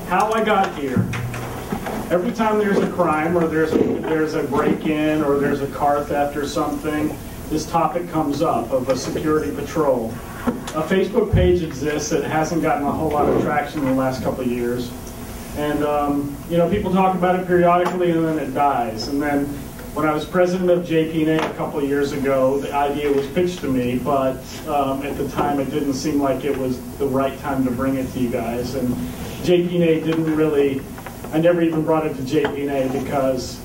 how I got here. Every time there's a crime or there's a break-in or there's a car theft or something, this topic comes up of a security patrol. A Facebook page exists that hasn't gotten a whole lot of traction in the last couple of years. And people talk about it periodically and then it dies. And then when I was president of JPNA a couple of years ago, the idea was pitched to me, but at the time it didn't seem like it was the right time to bring it to you guys. And JPNA didn't really, I never even brought it to JPNA because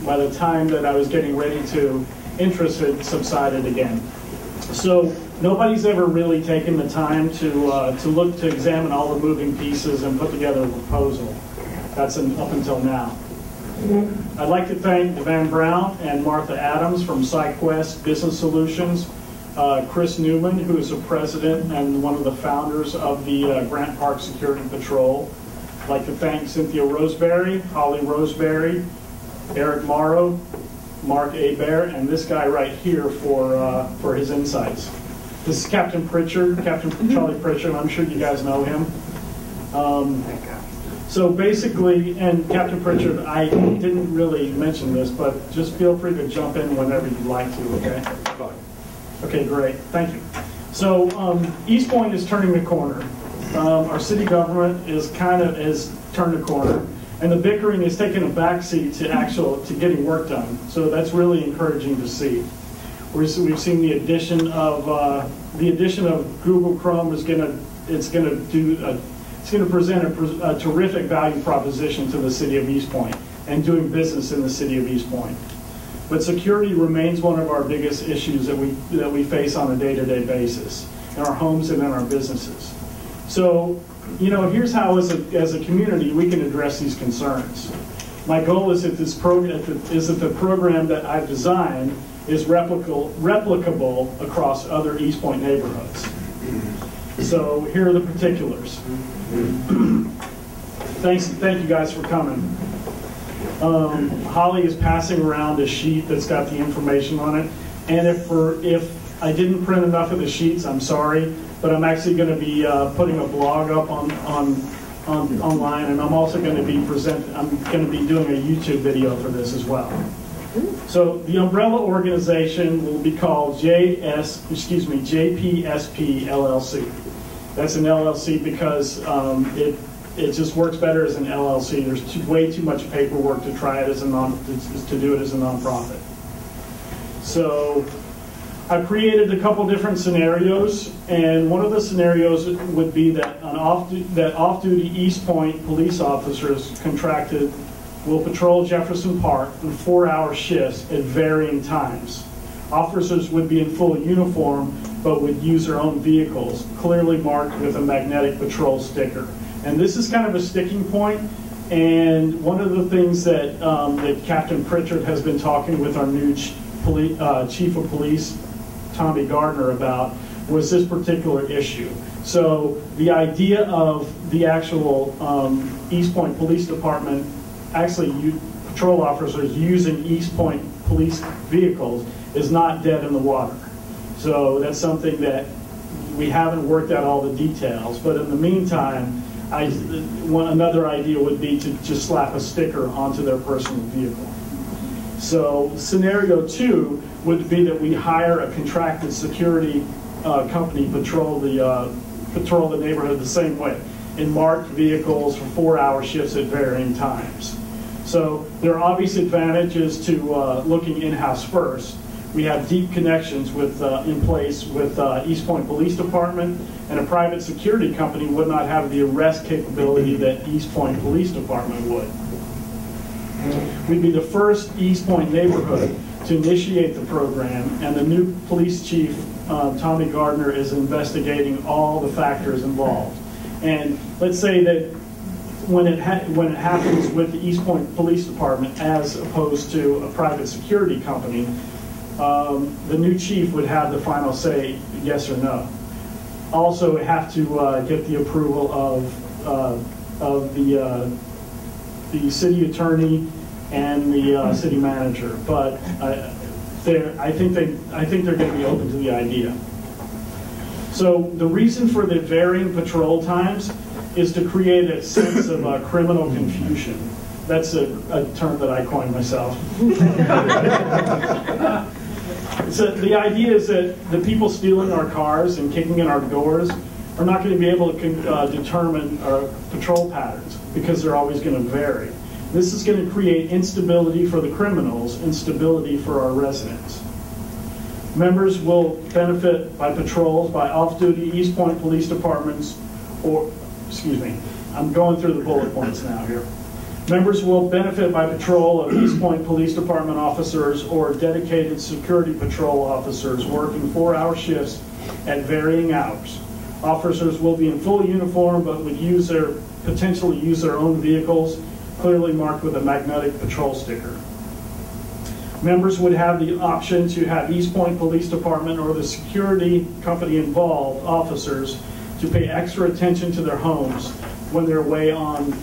by the time that I was getting ready to, interest had subsided again. So nobody's ever really taken the time to examine all the moving pieces and put together a proposal. That's up until now. I'd like to thank Van Brown and Martha Adams from SciQuest Business Solutions, Chris Newman, who is the president and one of the founders of the Grant Park Security Patrol. I'd like to thank Cynthia Roseberry, Holly Roseberry, Eric Morrow, Mark Bear, and this guy right here for his insights. This is Captain Pritchard, Captain Charlie Pritchard. I'm sure you guys know him. So basically, and Captain Pritchard, I didn't really mention this, but just feel free to jump in whenever you'd like to, okay? Okay, great. Thank you. So East Point is turning the corner. Our city government is turned the corner. And the bickering is taking a backseat to getting work done. So that's really encouraging to see. We've seen the addition of Google Chrome is going to present a terrific value proposition to the city of East Point and doing business in the city of East Point. But security remains one of our biggest issues that we face on a day-to-day basis in our homes and in our businesses. So, here's how as a community we can address these concerns. My goal is that the program that I've designed is replicable across other East Point neighborhoods. So here are the particulars. Thank you guys for coming. Holly is passing around a sheet that's got the information on it, and if I didn't print enough of the sheets, I'm sorry. But I'm actually going to be putting a blog up online, and I'm also going to be doing a YouTube video for this as well. So the umbrella organization will be called Jpsp LLC. That's an LLC because it just works better as an LLC. There's way too much paperwork to try it to do it as a nonprofit. So I've created a couple different scenarios, and one of the scenarios would be that off-duty East Point police officers contracted will patrol Jefferson Park in 4-hour shifts at varying times. Officers would be in full uniform, but would use their own vehicles, clearly marked with a magnetic patrol sticker. And this is kind of a sticking point, and one of the things that Captain Pritchard has been talking with our new Chief of Police, Tommy Gardner, about was this particular issue. So the idea of the actual East Point Police Department, actually patrol officers using East Point police vehicles, is not dead in the water. So that's something that we haven't worked out all the details, but in the meantime, another idea would be to just slap a sticker onto their personal vehicle. So scenario 2 would be that we hire a contracted security company patrol the neighborhood the same way in marked vehicles for 4-hour shifts at varying times. So there are obvious advantages to looking in-house first. We have deep connections in place with East Point Police Department, and a private security company would not have the arrest capability that East Point Police Department would. We'd be the first East Point neighborhood to initiate the program, and the new police chief, Tommy Gardner, is investigating all the factors involved. And let's say that when it happens with the East Point Police Department as opposed to a private security company, the new chief would have the final say, yes or no. Also, we have to get the approval of the city attorney and the city manager. But I think they're going to be open to the idea. So the reason for the varying patrol times is to create a sense of criminal confusion. That's a term that I coined myself. So the idea is that the people stealing our cars and kicking in our doors are not going to be able to determine our patrol patterns because they're always going to vary. This is going to create instability for the criminals and stability for our residents. Members will benefit by patrols by off-duty East Point Police Departments, or, excuse me, I'm going through the bullet points now here. Members will benefit by patrol of East Point Police Department officers or dedicated security patrol officers working 4-hour shifts at varying hours. Officers will be in full uniform but would potentially use their own vehicles, clearly marked with a magnetic patrol sticker. Members would have the option to have East Point Police Department or the security company involved officers to pay extra attention to their homes when they're away on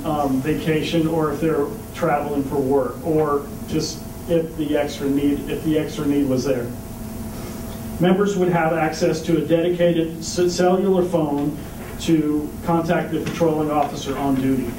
vacation, or if they're traveling for work, or just if the extra need was there. Members would have access to a dedicated cellular phone to contact the patrolling officer on duty.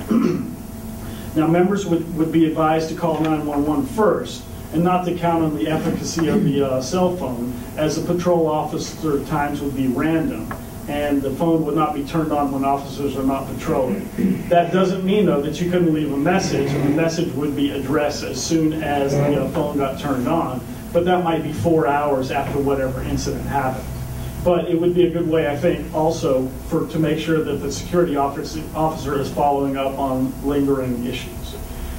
Now, members would be advised to call 911 first and not to count on the efficacy of the cell phone, as the patrol officer times would be random and the phone would not be turned on when officers are not patrolling. That doesn't mean, though, that you couldn't leave a message, and the message would be addressed as soon as the phone got turned on, but that might be 4 hours after whatever incident happened. But it would be a good way, I think, also to make sure that the security officer is following up on lingering issues.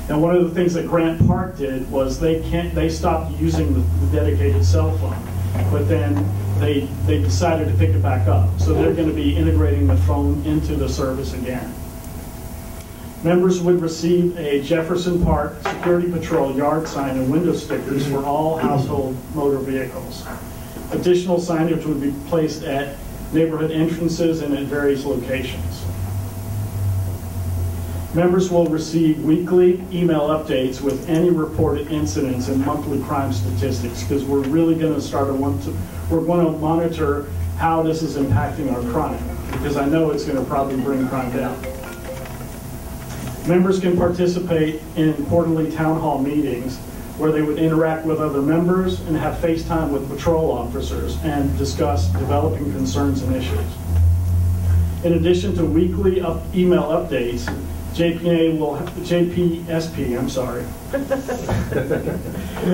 Now, one of the things that Grant Park did was they stopped using the dedicated cell phone, but then they decided to pick it back up. So they're going to be integrating the phone into the service again. Members would receive a Jefferson Park Security Patrol yard sign and window stickers for all household motor vehicles. Additional signage would be placed at neighborhood entrances and at various locations. Members will receive weekly email updates with any reported incidents and monthly crime statistics, because we're really going to we're going to monitor how this is impacting our crime, because I know it's going to probably bring crime down. Members can participate in quarterly town hall meetings where they would interact with other members and have FaceTime with patrol officers and discuss developing concerns and issues. In addition to weekly email updates, JPSP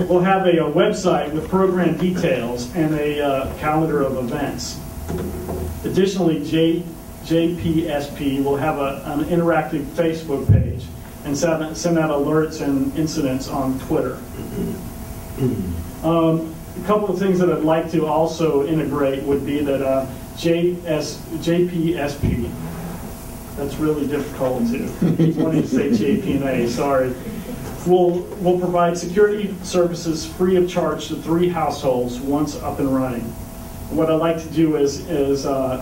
will have a website with program details and a calendar of events. Additionally, JPSP will have an interactive Facebook page and send out alerts and incidents on Twitter. A couple of things that I'd like to also integrate would be that JPSP, that's really difficult to keep wanting to say JP&A, sorry, will provide security services free of charge to 3 households once up and running. What I'd like to do is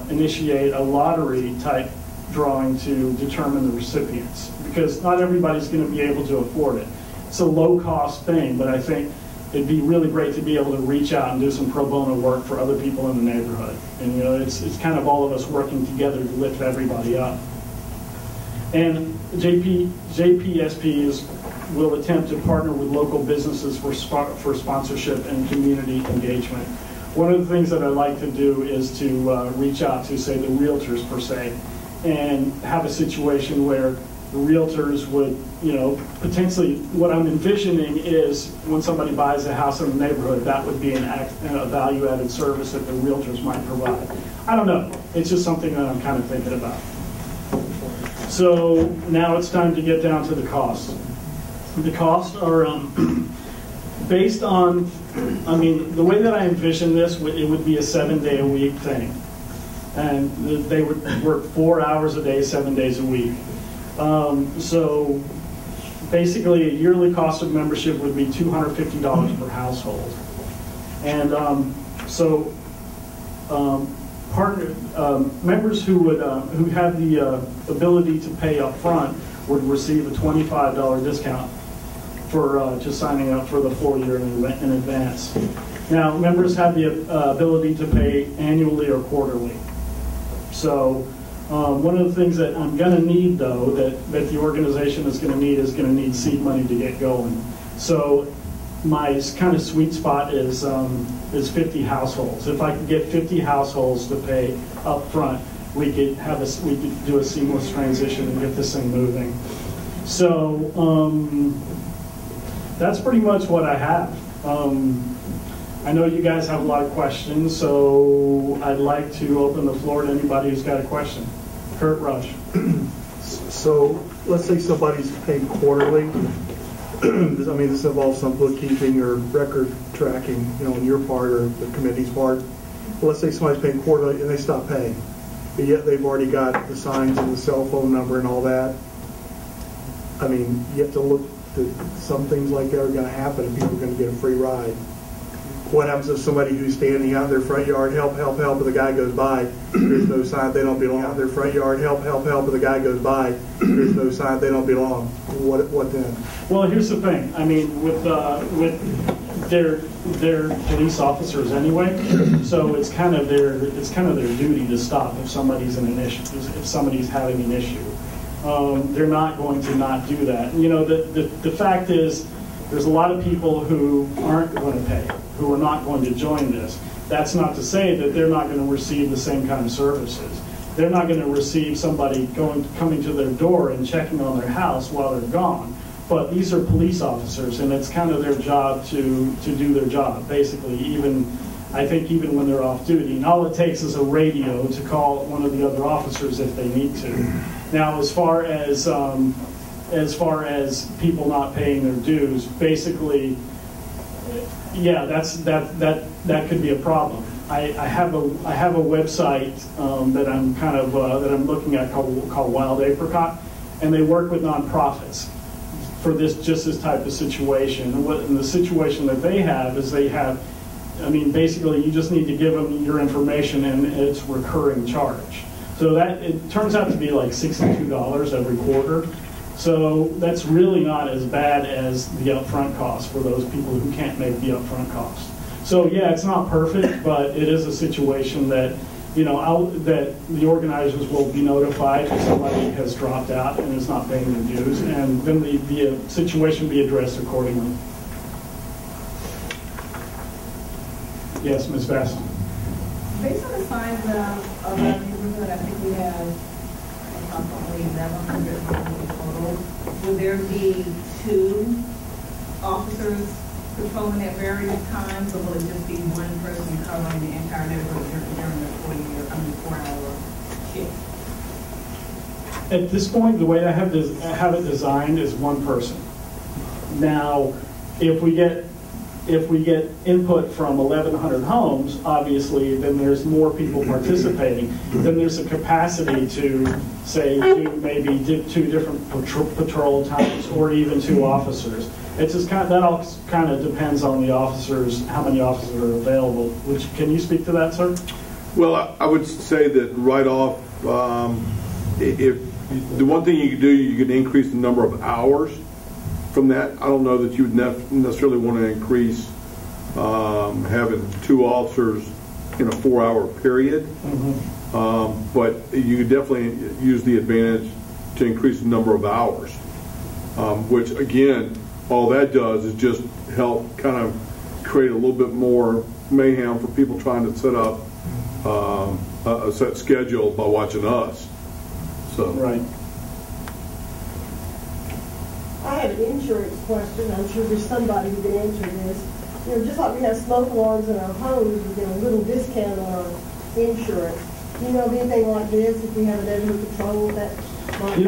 initiate a lottery type drawing to determine the recipients, because not everybody's going to be able to afford it. It's a low cost thing, but I think it'd be really great to be able to reach out and do some pro bono work for other people in the neighborhood. And it's kind of all of us working together to lift everybody up. And JPSP will attempt to partner with local businesses for sponsorship and community engagement. One of the things that I'd like to do is to reach out to, say, the realtors per se, and have a situation where the realtors would, potentially, what I'm envisioning is when somebody buys a house in the neighborhood, that would be a value-added service that the realtors might provide. I don't know. It's just something that I'm kind of thinking about. So now it's time to get down to the costs. The costs are based on, the way that I envision this, it would be a 7-day-a-week thing. And they would work 4 hours a day, 7 days a week. So basically a yearly cost of membership would be $250 per household. And members who have the ability to pay up front would receive a $25 discount for just signing up for the full year in advance. Now, members have the ability to pay annually or quarterly. So One of the things that I'm going to need, though, that the organization is going to need seed money to get going. So my kind of sweet spot is 50 households. If I could get 50 households to pay up front, we could do a seamless transition and get this thing moving. So that's pretty much what I have. I know you guys have a lot of questions, so I'd like to open the floor to anybody who's got a question. Kurt Rush. So let's say somebody's paid quarterly. I mean, this involves some bookkeeping or record tracking, on your part or the committee's part. But let's say somebody's paying quarterly and they stop paying, but yet they've already got the signs and the cell phone number and all that. I mean, you have to look at some things like that are going to happen and people are going to get a free ride. What happens if somebody who's standing out in their front yard, help, help, help, and the guy goes by, there's no sign, they don't belong. Out in their front yard, help, help, help, and the guy goes by, there's no sign, they don't belong. What then? Well, here's the thing. I mean, with they're police officers anyway, so it's kind of their duty to stop if somebody's in an issue, if somebody's having an issue. They're not going to not do that. The fact is, there's a lot of people who aren't going to pay, who are not going to join this. That's not to say that they're not going to receive the same kind of services. They're not going to receive somebody coming to their door and checking on their house while they're gone. But these are police officers, and it's kind of their job to do their job, basically, I think even when they're off duty. And all it takes is a radio to call one of the other officers if they need to. Now, as far as people not paying their dues, basically, yeah, that could be a problem. I have a website that I'm looking at called Wild Apricot, and they work with nonprofits for this type of situation. And the situation that they have is basically you just need to give them your information and it's recurring charge. So that it turns out to be like $62 every quarter. So that's really not as bad as the upfront cost for those people who can't make the upfront cost. So yeah, it's not perfect, but it is a situation that that the organizers will be notified if somebody has dropped out and is not paying their dues, and then the situation be addressed accordingly. Yes, Ms. Bass. Based on the signs of our neighborhood, I think we have approximately 1,100 homes in total. Will there be 2 officers patrolling at various times, or will it just be one person covering the entire neighborhood during the 4-hour shift? At this point, the way I have it designed is one person. Now, if we get input from 1,100 homes, obviously, then there's more people participating. Then there's a capacity to, say, do maybe 2 different patrol times, or even 2 officers. It's just that all kind of depends on the officers, how many officers are available. Can you speak to that, sir? Well, I would say that right off, if the one thing you could do, you could increase the number of hours. From that, I don't know that you would necessarily want to increase having 2 officers in a 4-hour period, but you could definitely use the advantage to increase the number of hours, which again, all that does is just help kind of create a little bit more mayhem for people trying to set up a set schedule by watching us. So. Right. I have an insurance question. I'm sure there's somebody who can answer this. Just like we have smoke alarms in our homes, we get a little discount on our insurance. Do you know of anything like this if we have a neighborhood patrol that might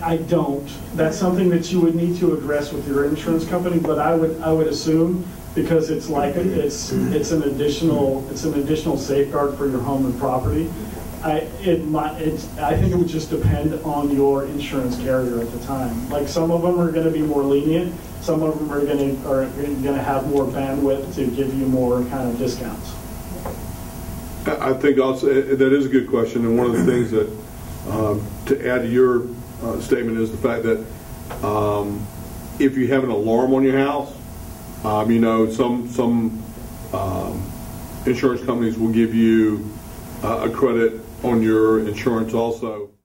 I don't. That's something that you would need to address with your insurance company, but I would assume, because it's like it's an additional safeguard for your home and property. I think it would just depend on your insurance carrier at the time. Like, some of them are going to be more lenient, some of them are going to have more bandwidth to give you more kind of discounts. I think also that is a good question, and one of the things that to add to your statement is the fact that if you have an alarm on your house, some insurance companies will give you a credit on your insurance also.